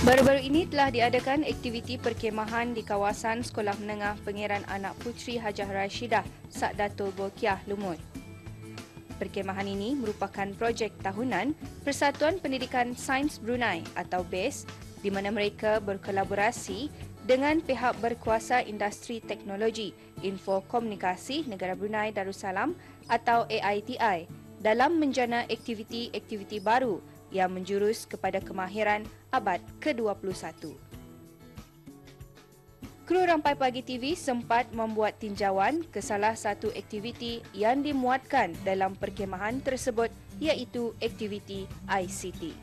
Baru-baru ini telah diadakan aktiviti perkemahan di kawasan Sekolah Menengah Pangeran Anak Puteri Hajah Rashidah, Sak Dato' Bokiah Lumut. Perkemahan ini merupakan projek tahunan Persatuan Pendidikan Sains Brunei atau BASE di mana mereka berkolaborasi dengan pihak berkuasa industri teknologi Info Komunikasi Negara Brunei Darussalam atau AITI dalam menjana aktiviti-aktiviti baru yang menjurus kepada kemahiran abad ke-21. Kru Rampai Pagi TV sempat membuat tinjauan ke salah satu aktiviti yang dimuatkan dalam perkemahan tersebut iaitu aktiviti ICT.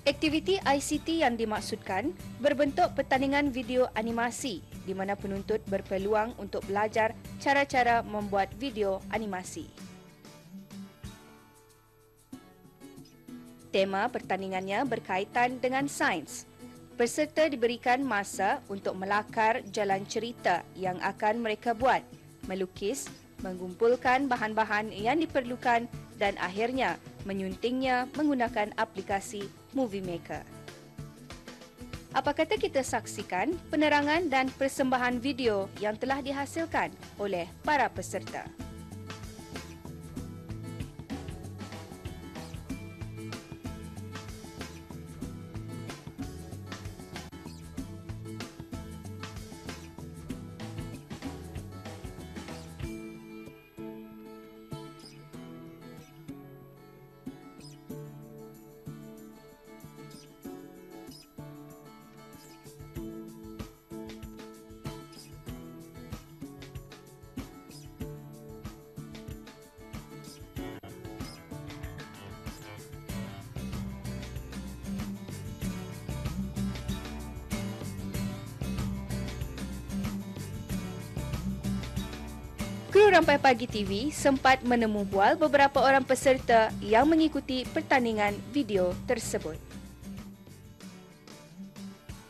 Aktiviti ICT yang dimaksudkan berbentuk pertandingan video animasi di mana penuntut berpeluang untuk belajar cara-cara membuat video animasi. Tema pertandingannya berkaitan dengan sains. Peserta diberikan masa untuk melakar jalan cerita yang akan mereka buat, melukis, mengumpulkan bahan-bahan yang diperlukan dan akhirnya menyuntingnya menggunakan aplikasi Movie Maker. Apa kata kita saksikan penerangan dan persembahan video yang telah dihasilkan oleh para peserta. Kru Rampai Pagi TV sempat menemu bual beberapa orang peserta yang mengikuti pertandingan video tersebut.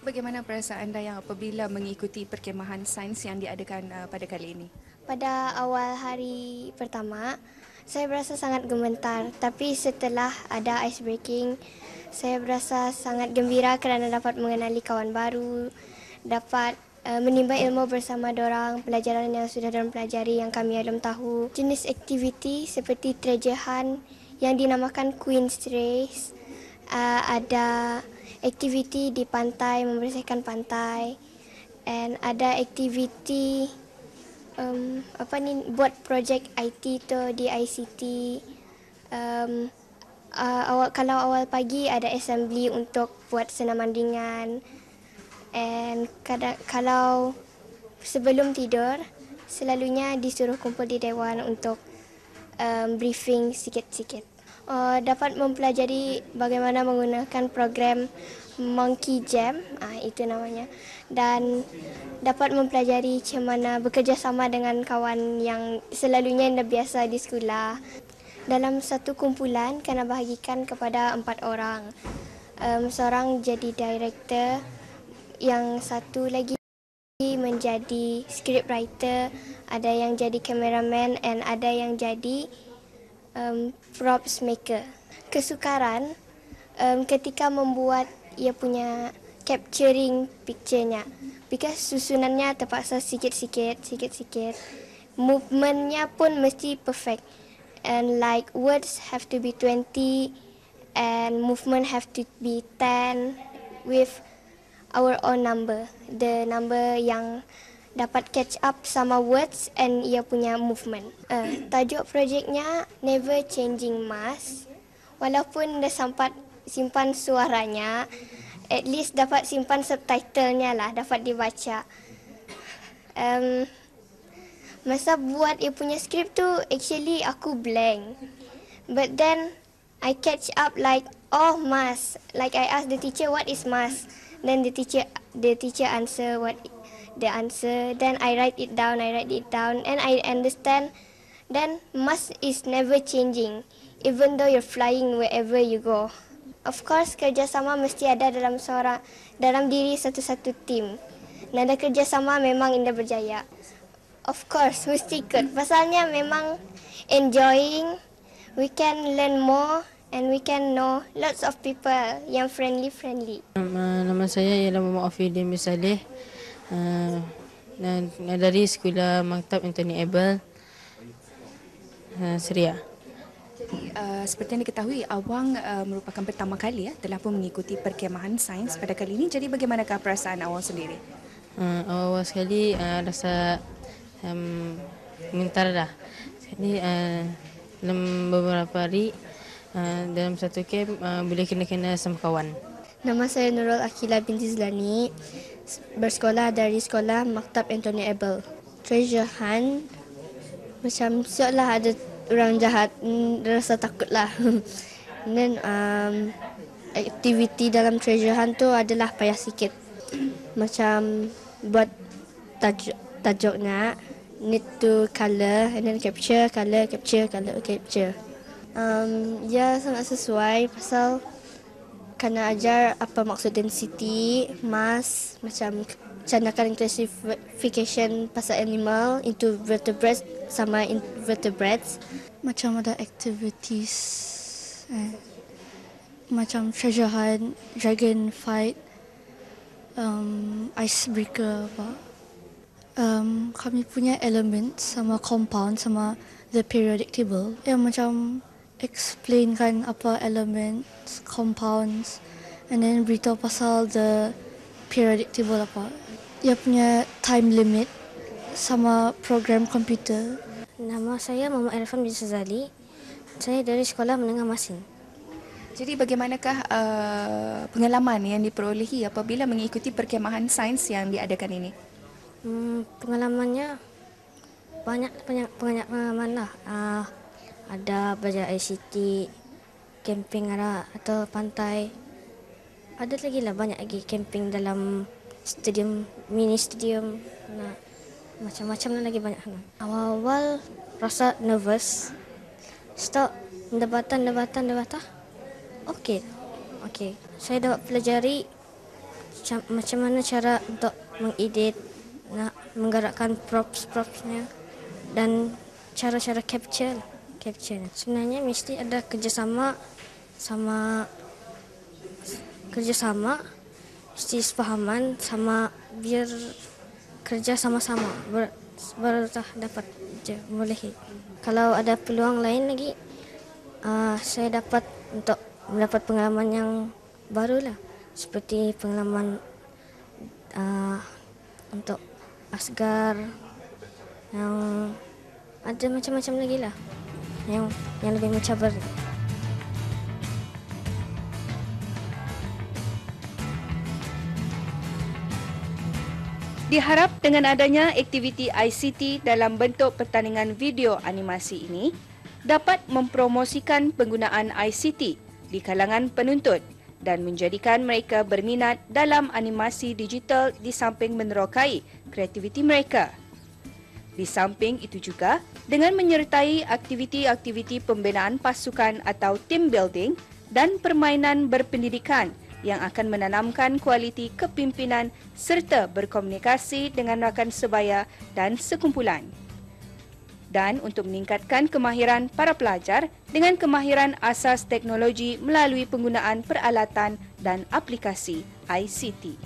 Bagaimana perasaan anda yang apabila mengikuti perkemahan sains yang diadakan pada kali ini? Pada awal hari pertama, saya berasa sangat gemetar. Tapi setelah ada ice breaking, saya berasa sangat gembira kerana dapat mengenali kawan baru, dapat menimba ilmu bersama dorang, pelajaran yang sudah dorang pelajari yang kami belum tahu. Jenis aktiviti seperti treasure hunt yang dinamakan Queen's Race, ada aktiviti di pantai, membersihkan pantai, dan ada aktiviti buat projek IT tu di ICT. Kalau awal pagi ada assembly untuk buat senaman ringan. And kalau sebelum tidur, selalunya disuruh kumpul di dewan untuk briefing sikit-sikit. Dapat mempelajari bagaimana menggunakan program Monkey Jam, itu namanya. Dan dapat mempelajari macam mana bekerjasama dengan kawan yang selalunya tidak biasa di sekolah. Dalam satu kumpulan, kena bahagikan kepada 4 orang. Seorang jadi director, yang satu lagi menjadi script writer, ada yang jadi cameraman dan ada yang jadi props maker. Kesukaran ketika membuat ia punya capturing picture-nya, because susunannya terpaksa sikit-sikit. Movementnya pun mesti perfect, and like words have to be 20 and movement have to be 10 with our own number, the number yang dapat catch up sama words and ia punya movement. Tajuk projeknya Never Changing Mask. Walaupun dah sempat simpan suaranya, at least dapat simpan subtitlenya lah, dapat dibaca. Masa buat ia punya skrip tu, actually aku blank. But then I catch up like, oh mask. Like I asked the teacher, what is mask? Then the teacher answer what the answer. Then I write it down, and I understand. Then mask is never changing, even though you're flying wherever you go. Of course, kerjasama mesti ada dalam diri satu-satu tim. Nada kerjasama memang indah berjaya. Of course, mesti ikut. Pasalnya memang enjoying, we can learn more and we can know lots of people yang friendly. Nama saya ialah Muhammad Afidin bin Saleh dari Sekolah Maktab Anthony Abel, Seria. Jadi, seperti yang diketahui, awang merupakan pertama kali telah pun mengikuti perkemahan sains pada kali ini. Jadi bagaimanakah perasaan awang sendiri? Awal sekali rasa gemetar dah. Jadi dalam beberapa hari dalam satu camp boleh kena-kena sama kawan. Nama saya Nurul Akila binti Zlani, bersekolah dari Sekolah Maktab Anthony Abel. Treasure hunt, macam seolah ada orang jahat, rasa takut lah. Dan aktiviti dalam treasure hunt tu adalah payah sikit. Macam buat tajuknya, need to colour and then capture, colour, capture, colour, capture. Ya sangat sesuai pasal kena ajar apa maksud density, mass, macam candakan classification pasal animal into vertebrates sama invertebrates. Macam ada activities macam treasure hunt, dragon fight, icebreaker apa. Kami punya element sama compound sama the periodic table yang macam explainkan apa elements, compounds, and then beritahu pasal the periodic table apa. Dia punya time limit sama program komputer. Nama saya Muhammad Irfan bin Sazali. Saya dari Sekolah Menengah Masin. Jadi bagaimanakah pengalaman yang diperolehi apabila mengikuti perkemahan sains yang diadakan ini? Pengalamannya banyak pengalaman lah. Ada belajar ICT, camping atau pantai. Ada lagi lah banyak lagi camping dalam stadium, mini stadium. Macam-macam lagi banyak. Awal-awal rasa nervous. Start debatan. Okey. Saya dapat pelajari macam mana cara untuk mengedit, menggerakkan props-propsnya dan cara-cara capture. Sebenarnya mesti ada kerjasama, mesti sepahaman sama biar kerja sama-sama baru dapat boleh. Kalau ada peluang lain lagi, saya dapat untuk mendapat pengalaman yang baru lah, seperti pengalaman untuk asgar, yang ada macam-macam lagi lah, yang lebih mencabar. Diharap dengan adanya aktiviti ICT dalam bentuk pertandingan video animasi ini dapat mempromosikan penggunaan ICT di kalangan penuntut dan menjadikan mereka berminat dalam animasi digital di samping menerokai kreativiti mereka. Di samping itu juga, dengan menyertai aktiviti-aktiviti pembinaan pasukan atau team building dan permainan berpendidikan yang akan menanamkan kualiti kepimpinan serta berkomunikasi dengan rakan sebaya dan sekumpulan. Dan untuk meningkatkan kemahiran para pelajar dengan kemahiran asas teknologi melalui penggunaan peralatan dan aplikasi ICT.